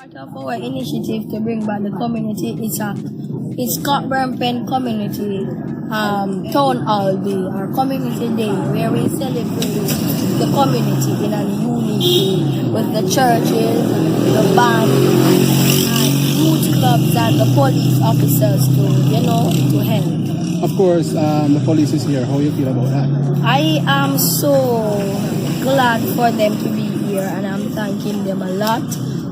Part of our initiative to bring back the community, it's Cockburn Pen Community Town Hall Day, our community day, where we celebrate the community in a unique way with the churches, the band, and youth clubs and the police officers to help. Of course, the police is here. How you feel about that? I am so glad for them to be here, and I'm thanking them a lot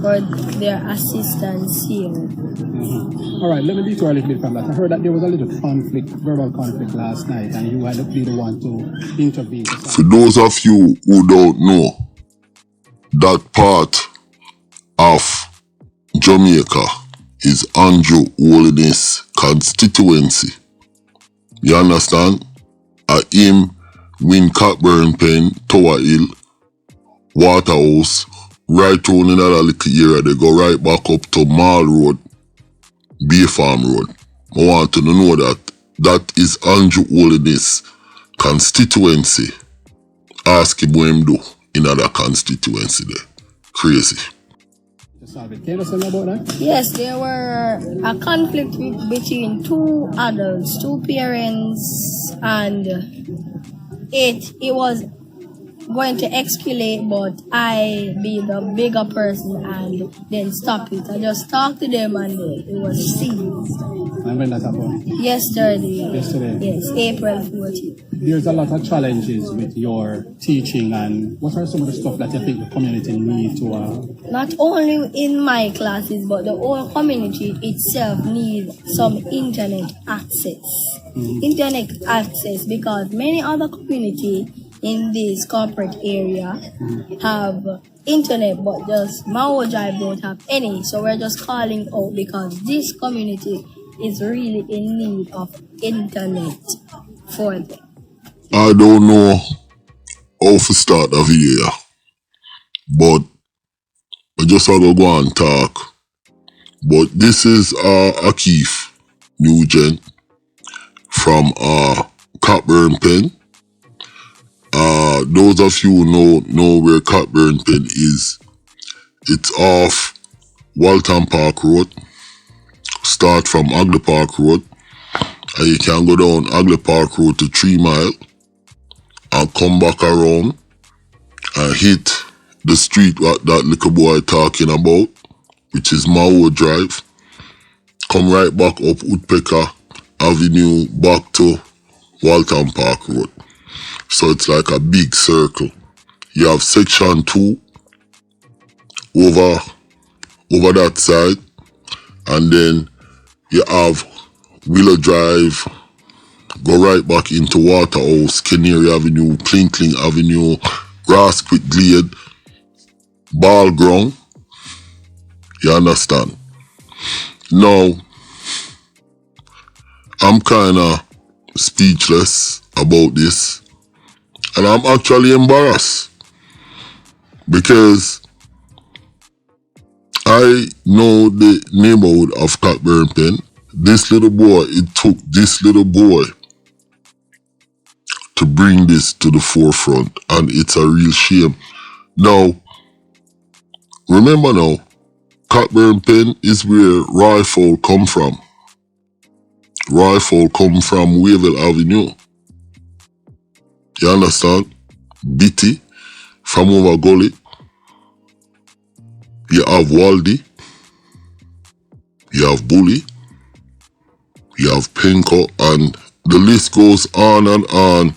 for their assistance here. All right, let me detour a little bit from that. I heard that there was a little verbal conflict last night, and you had to be the one to intervene. For those of you who don't know, that part of Jamaica is Andrew HOLNESS constituency. You understand? Him win Cockburn Pen, Tower Hill, Waterhouse, right on in that little area. They go right back up to Mall Road, Bay Farm Road. I want to know that is Andrew HOLNESS constituency. Ask him what him do in other constituency there. Crazy. Can you tell me about that? Yes, there were a conflict between two adults, two parents, and it was going to escalate, but I be the bigger person and then stop it. I just talked to them and it was seized. And when that happened? Yesterday. Yes, April 14th. There's a lot of challenges with your teaching, and what are some of the stuff that you think the community need to... Not only in my classes, but the whole community itself needs some internet access. Internet access, because many other communities in this corporate area have internet, but just Mao Drive don't have any. So we're just calling out because this community is really in need of internet for them. I don't know how to start the video, but I just have to go and talk. But this is Ackeef Nugent from Cockburn Pen. Those of you who know where Cockburn Pen is, it's off Walton Park Road. Start from Hagley Park Road, and you can go down Hagley Park Road to 3 Mile and come back around and hit the street what that little boy talking about, which is Mao Drive. Come right back up Woodpecker Avenue back to Walton Park Road. So it's like a big circle. You have section 2 over that side, and then you have Willow Drive, go right back into Waterhouse, Canary Avenue, Klinkling Avenue, Grasquit Glade, Ball Ground. You understand? Now, I'm kind of speechless about this, and I'm actually embarrassed because I know the neighborhood of Cockburn Pen. This little boy, it took this little boy to bring this to the forefront, and it's a real shame. Now, remember now, Cockburn Pen is where Rifle come from. Rifle come from Wavell Avenue. You understand? Bitty from over Gully. You have Waldie. You have Bully. You have Penco, and the list goes on and on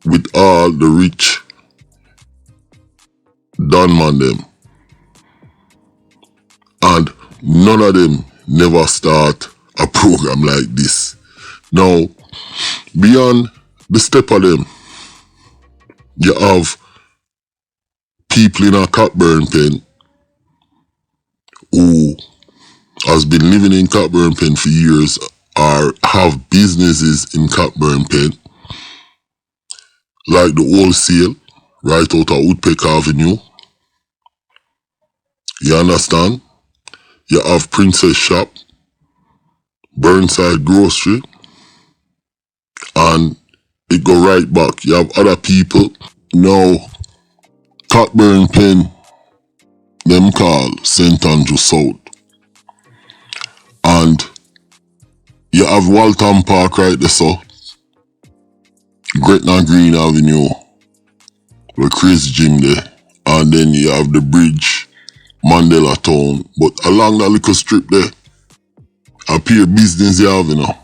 with all the rich Donman them. And none of them never start a program like this. Now, beyond the step of them, you have people in a Cockburn Pen who has been living in Cockburn Pen for years or have businesses in Cockburn Pen, like the wholesale right out of Woodpecker Avenue. You understand? You have Princess Shop, Burnside Grocery, and it go right back. You have other people. Now, Cockburn Pen them call St. Andrew South. And you have Walton Park right there, so Gretna Green Avenue, where Chris Jim there. And then you have the bridge, Mandela Town. But along that little strip there, appear business you have, you know.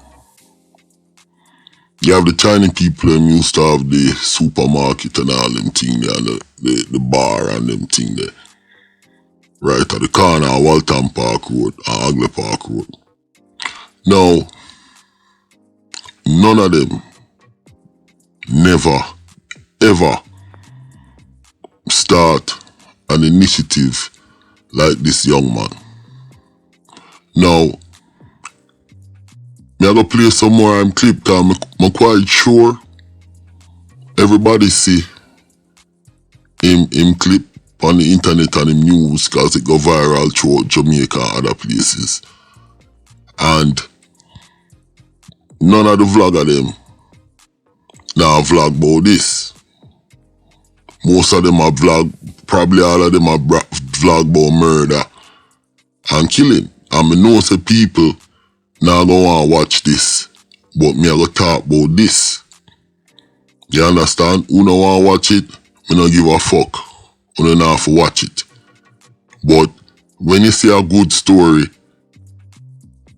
You have the Chinese people them used to have the supermarket and all them thing there, and the bar and them thing there. Right at the corner of Walton Park Road and Agley Park Road. Now, none of them never, ever start an initiative like this young man. Now, me I go play some more clip because I'm quite sure everybody see him clip on the internet and him news because it go viral throughout Jamaica and other places. And none of the vlogger them now vlog about this. Most of them are vlog, probably all of them are vlog about murder and killing. And I know some people now go want to watch this, but me I go talk about this. You understand? Who no want to watch it, me no give a fuck. You don't have to watch it. But when you see a good story,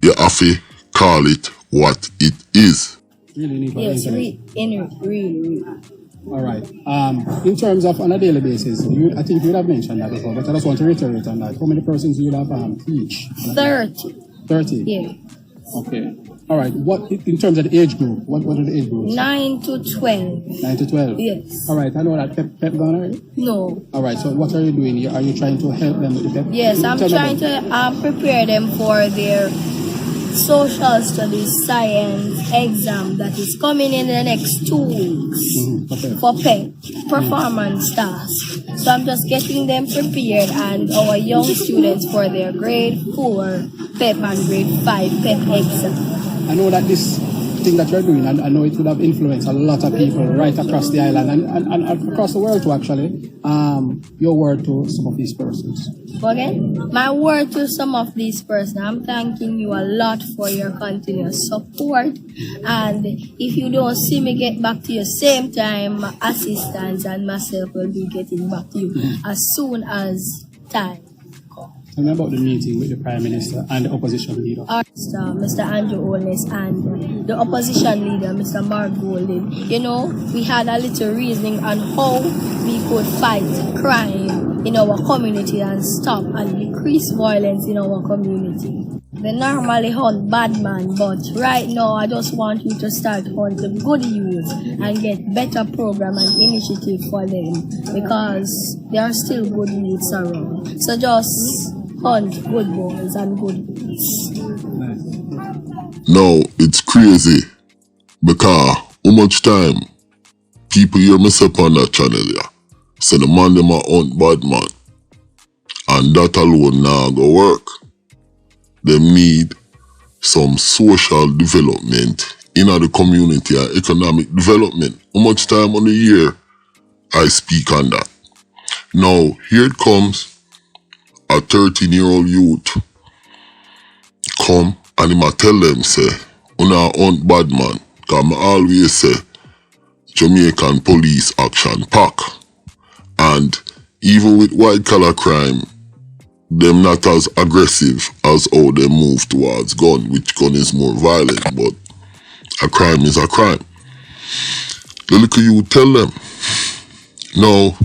you have to call it what it is. Really need Yes, really. All right. In terms of on a daily basis, I think you would have mentioned that before, but I just want to reiterate on that. How many persons you would have each? 30. 30? Yeah. Okay. All right. What in terms of the age group? What are the age groups? 9 to 12. 9 to 12? Yes. All right. I know that pep gone already? No. All right. So what are you doing? Are you trying to help them with the pep? Yes, I'm trying to prepare them for their social studies science exam that is coming in the next 2 weeks for PEN, performance task. So I'm just getting them prepared and our young students for their grade 4 PEP and grade 5 PEP exam. I know that this thing that you're doing, and I know it would have influenced a lot of people right across the island and across the world too, actually. Your word to some of these persons. Again, my word to some of these persons, I'm thanking you a lot for your continuous support. And if you don't see me get back to you same time, my assistants and myself will be getting back to you as soon as time. Tell me about the meeting with the Prime Minister and the opposition leader. Mr. Andrew HOLNESS and the opposition leader, Mr. Mark Golden. You know, we had a little reasoning on how we could fight crime in our community and stop and decrease violence in our community. They normally hunt bad man, but right now I just want you to start hunting good youth and get better program and initiative for them because there are still good youths around. So just hunt good boys and good boys. No, it's crazy because how much time people hear me say on that channel here. So the man them a hunt bad man. And that alone now go work. They need some social development in the community and economic development. How much time on the year I speak on that. Now, here it comes, a 13-year-old youth come and him a tell them, say, una hunt bad man. Because I always say, Jamaican police action pack. And even with white collar crime, them not as aggressive as how they move towards gun, which gun is more violent, but a crime is a crime. The little you tell them, no,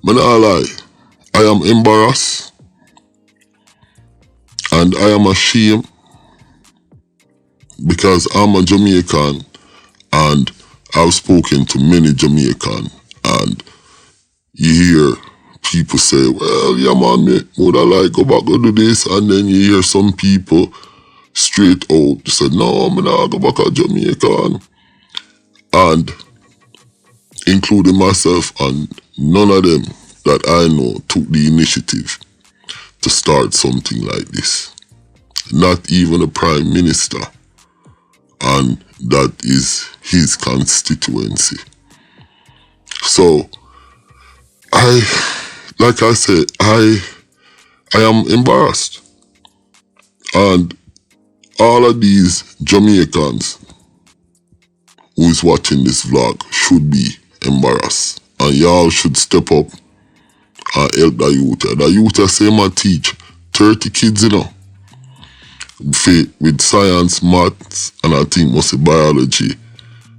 man, I lie, I am embarrassed and I am ashamed because I'm a Jamaican and I've spoken to many Jamaican and you hear people say, well, yeah man, me would I like go back go do this, and then you hear some people straight out say, no, I'm not go back to Jamaica, and including myself, and none of them that I know took the initiative to start something like this. Not even a prime minister, and that is his constituency. So like I said, I I am embarrassed. And all of these Jamaicans who is watching this vlog should be embarrassed. And y'all should step up and help the youth. The youth say man teach 30 kids, you know, with science, maths, and I think mostly biology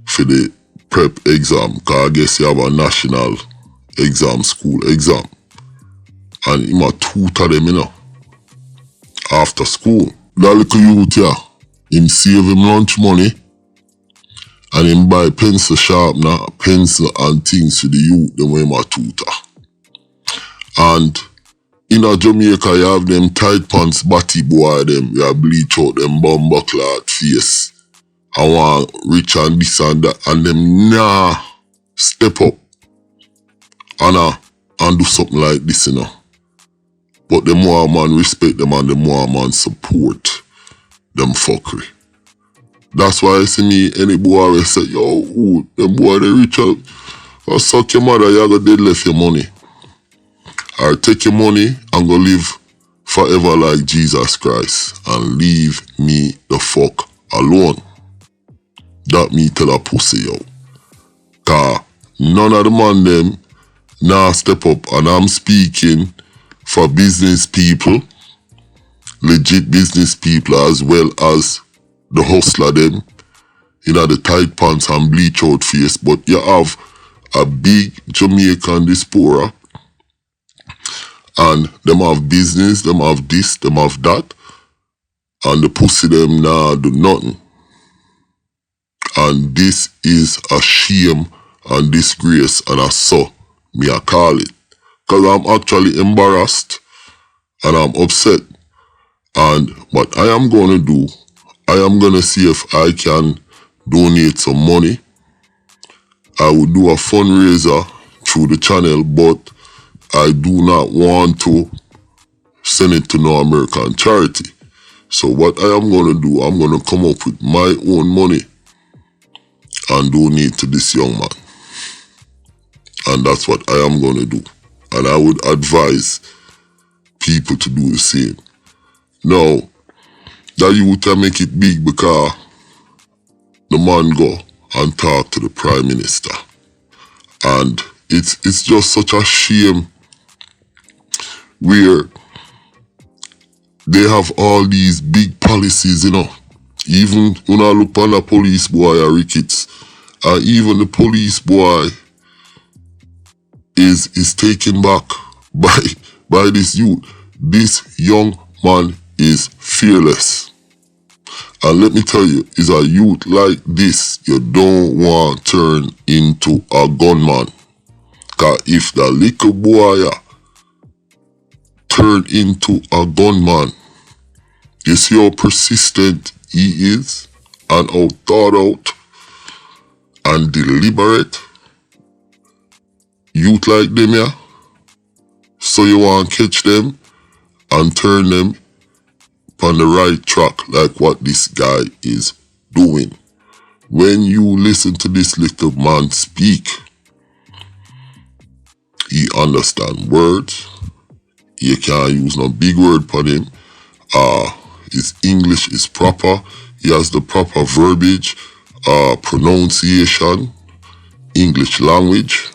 for the prep exam. Because I guess you have a national exam, school exam. And him a tutor them, you know, after school. That little youth here, him save him lunch money and him buy pencil sharpener, pencil and things for the youth, them way my tutor. And in a Jamaica, you have them tight pants, batty boy, them, you have bleach out them bumper clad face. I want rich and this and that, and them nah step up and do something like this, you know. But the more man respect them and the more man support them fuckery. That's why I see me, any boy always say, yo, ooh, them boy they rich out. Or suck your mother, you go dead left your money. Or take your money and go live forever like Jesus Christ and leave me the fuck alone. That me tell a pussy, yo. Cause none of the man them now step up, and I'm speaking for business people, legit business people, as well as the hustler them, you know, the tight pants and bleach out face. But you have a big Jamaican diaspora, and them have business, them have this, them have that, and the pussy them now do nothing. And this is a shame and disgrace, and I saw me I call it. Because I'm actually embarrassed and I'm upset. And what I am going to do, I am going to see if I can donate some money. I will do a fundraiser through the channel, but I do not want to send it to no American charity. So what I am going to do, I'm going to come up with my own money and donate to this young man. And that's what I am going to do. And I would advise people to do the same. Now, that youth can make it big because the man go and talk to the Prime Minister. And it's just such a shame where they have all these big policies, you know. Even when I look on the police boy or rickets, even the police boy is taken back by this youth. This young man is fearless. And let me tell you, is a youth like this, you don't want to turn into a gunman. Because if the little boy turn into a gunman, you see how persistent he is, and how thought out and deliberate. Youth like them, yeah? So you want to catch them and turn them on the right track like what this guy is doing. When you listen to this little man speak, he understand words. You can't use no big word for him. His English is proper. He has the proper verbiage, pronunciation, English language.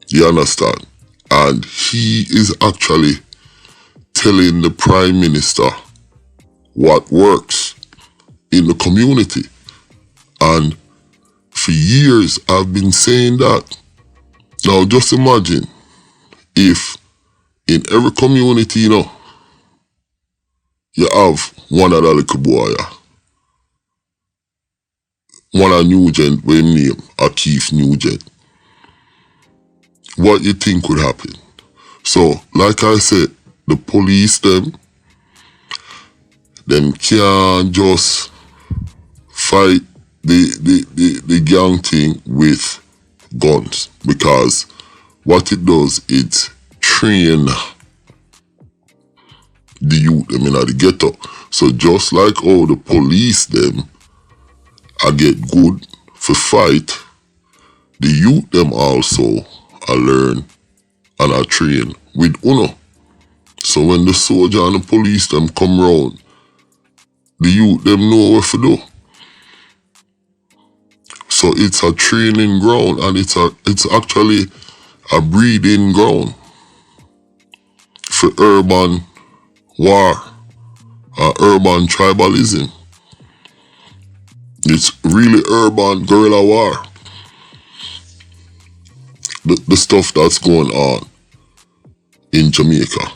You understand? And he is actually telling the Prime Minister what works in the community. And for years I've been saying that. Now just imagine if in every community, you know, you have one of the little boy, one of Nugent, with him name, Ackeef Nugent. What you think would happen? So, like I said, the police them can't just fight the gang thing with guns, because what it does, it train the youth them in the ghetto. So just like how the police them I get good for fight, the youth them also I learn and I train with UNO. So when the soldier and the police them come round, the youth them know what to do. So it's a training ground, and it's actually a breeding ground for urban war, urban tribalism. It's really urban guerrilla war. The stuff that's going on in Jamaica.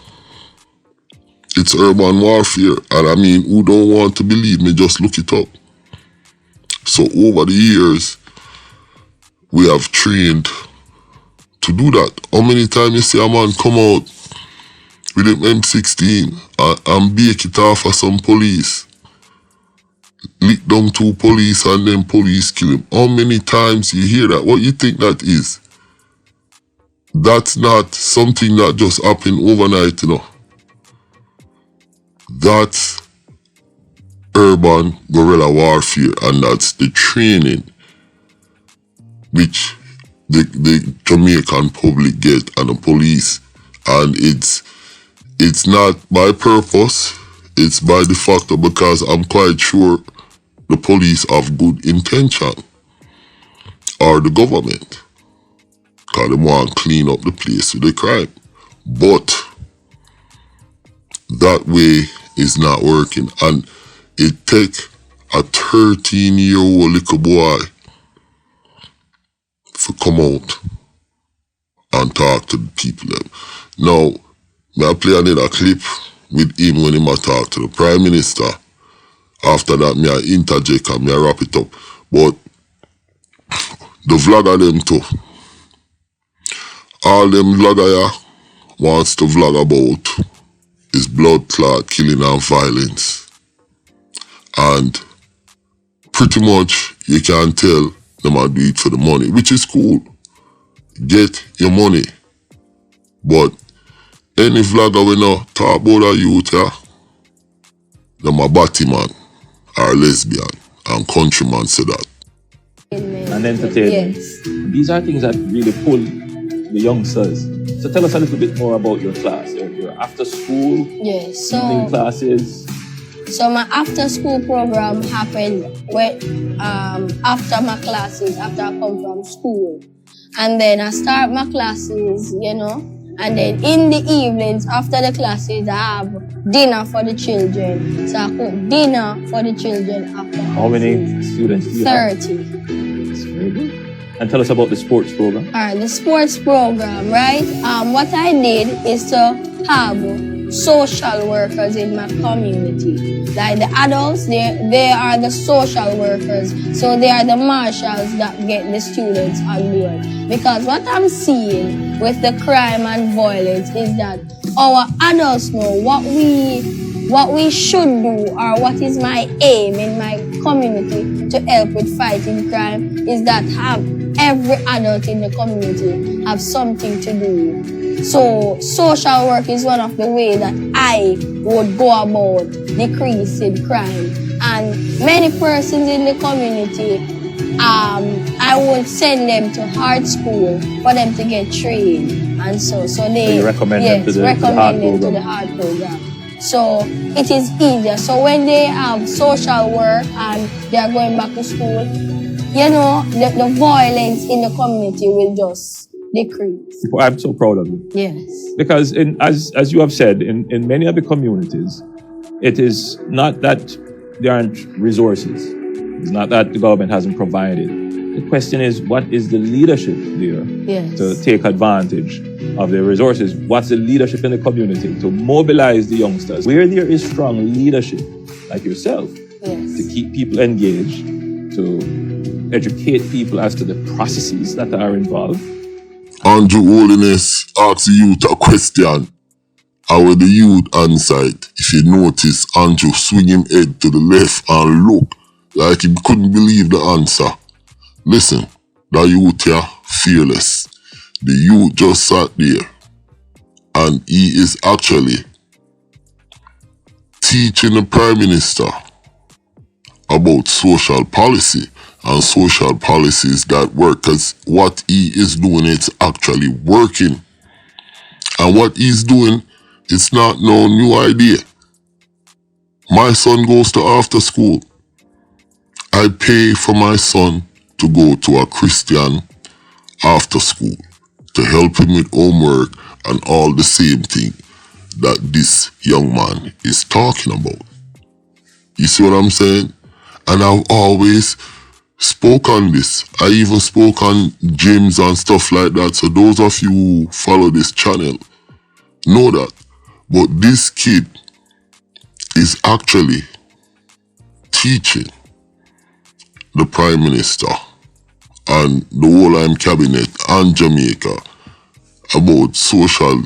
It's urban warfare, and I mean, who don't want to believe me, just look it up. So over the years, we have trained to do that. How many times you see a man come out with an M16 and bake it off of some police, lick down 2 police and then police kill him? How many times you hear that? What you think that is? That's not something that just happened overnight, you know. That's urban guerrilla warfare, and that's the training which the Jamaican public get and the police. And it's not by purpose, it's by de facto, because I'm quite sure the police have good intention, or the government, because they want to clean up the place with the crime. But that way is not working, and it take a 13-year-old little boy to come out and talk to the people them. Now, I play another clip with him when he talk to the Prime Minister. After that, I interject and I wrap it up. But the vlogger them too. All them vlogger wants to vlog about is blood clot, killing and violence. And pretty much you can tell them I do it for the money, which is cool. Get your money. But any vlogger we know talk about a youth, yeah, them a batty man or lesbian, and countryman say that. And entertainment. Yes. These are things that really pull the youngsters. So tell us a little bit more about your class, your after school, Yes. evening classes. So my after school program happened when after my classes, after I come from school. And then I start my classes, you know, and then in the evenings after the classes I have dinner for the children. So I cook dinner for the children after. How many students do you have? 30. That's very good. And tell us about the sports program. Alright, the sports program, right? What I did is to have social workers in my community. Like the adults, they are the social workers. So they are the marshals that get the students on board. Because what I'm seeing with the crime and violence is that our adults know what we should do, or what is my aim in my community to help with fighting crime, is that have every adult in the community have something to do. So social work is one of the ways that I would go about decreasing crime. And many persons in the community, I would send them to hard school for them to get trained. And so they you recommend them to the hard program. So it is easier. So when they have social work and they are going back to school, you know, the violence in the community will just decrease. I'm so proud of you. Yes. Because as you have said, in many of the communities, it is not that there aren't resources. It's not that the government hasn't provided. The question is, what is the leadership there to take advantage of the resources? What's the leadership in the community to mobilize the youngsters? Where there is strong leadership, like yourself, to keep people engaged, to educate people as to the processes that are involved. Andrew Holiness asks the youth a question. How will the youth answer it? If you notice, Andrew swing him head to the left and look like he couldn't believe the answer. Listen, the youth here, fearless. The youth just sat there and he is actually teaching the Prime Minister about social policy and social policies that work, because what he is doing, it's actually working. And what he's doing, It's not no new idea. My son goes to after school. I pay for my son to go to a Christian after school to help him with homework and all the same thing that this young man is talking about. You see what I'm saying? And I've always spoke on this. I even spoke on gyms and stuff like that. So those of you who follow this channel know that. But this kid is actually teaching the Prime Minister and the whole cabinet and Jamaica about social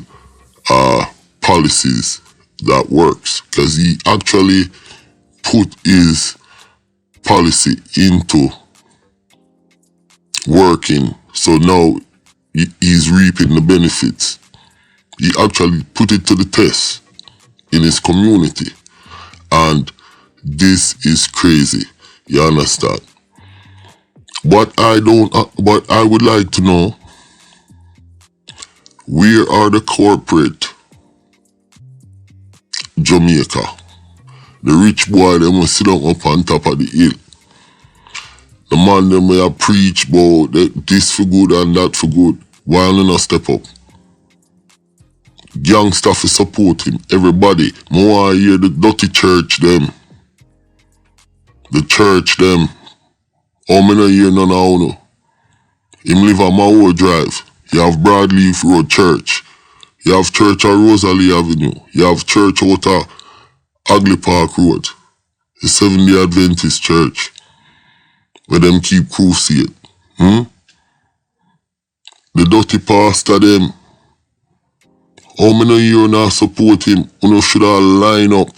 policies that works, because he actually put his policy into working. So now he's reaping the benefits. He actually put it to the test in his community. And this is crazy. You understand? What I would like to know, where are the corporate Jamaica? The rich boy, them will sit down up on top of the hill. The man, them will preach about this for good and that for good. Why don't they not step up? Gangsta for support him. Everybody. More hear the dirty church, them. The church, them. How many hear none of you? Him live on my old drive. You have Broadleaf Road Church. You have church on Rosalie Avenue. You have church out of Ackeef Park Road. The Seventh-day Adventist Church. Where them keep crusade. The dirty pastor, them. How many years now support him? You should have line up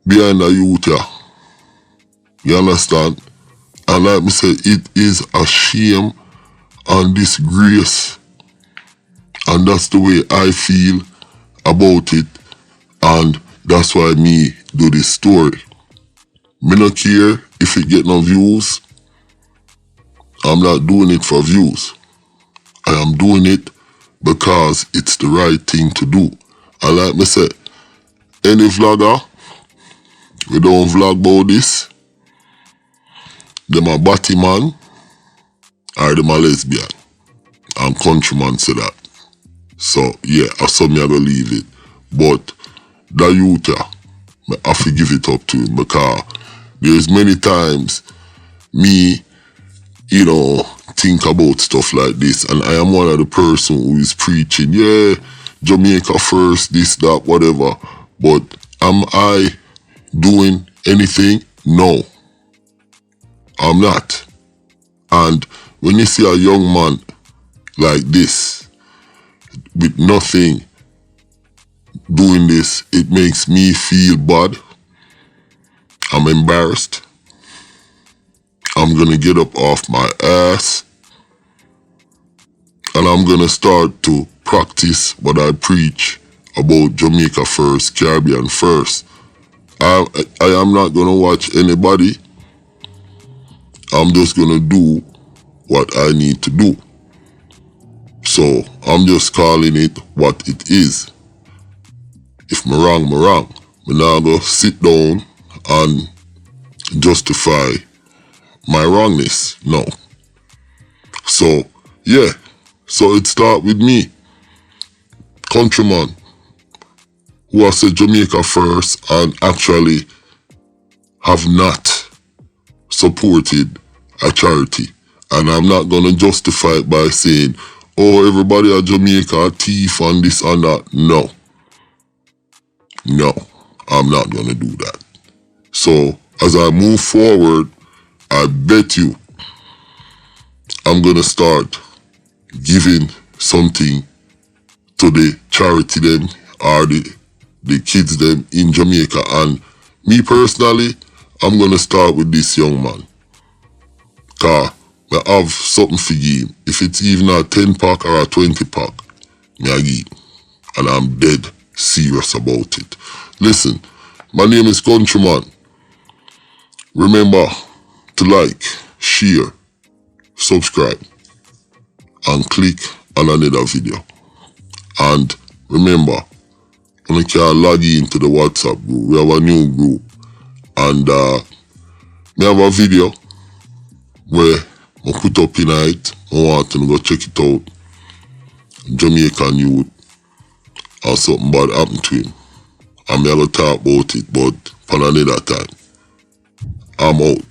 behind the youth here. You understand? And like me say, it is a shame and disgrace. And that's the way I feel about it. And that's why me do this story. Me not care if it get no views. I'm not doing it for views. I am doing it because it's the right thing to do. And like me say, any vlogger, we don't vlog about this, them a batty man, or them a lesbian. And countryman say that. So yeah, I saw me I go leave it. But the youth, I have to give it up to him, because there's many times me, think about stuff like this, and I am one of the person who is preaching, yeah, Jamaica first, this, that, whatever. But am I doing anything? No, I'm not. And when you see a young man like this, with nothing, doing this, it makes me feel bad. I'm embarrassed. I'm gonna get up off my ass and I'm gonna start to practice what I preach about Jamaica first, Caribbean first. I am not gonna watch anybody. I'm just gonna do what I need to do. So I'm just calling it what it is. If me wrong, me wrong. Me now go sit down and justify my wrongness. No. So, yeah. So it start with me. Countryman, who I said Jamaica first and actually have not supported a charity. And I'm not going to justify it by saying, oh, everybody at Jamaica a thief and this and that. No. No, I'm not going to do that. So, as I move forward, I bet you I'm going to start giving something to the charity them or the kids them in Jamaica. And me personally, I'm going to start with this young man. Because I have something for him. If it's even a 10 pack or a 20 pack, I give. And I'm dead serious about it. Listen, my name is Countryman. Remember to like, share, subscribe, and click on another video. And remember you can log into the WhatsApp group. We have a new group. And we have a video where I put up in it. I want to go check it out. Jamaican youth or something bad happened to him. I'm going to talk about it, but for another time. I'm out.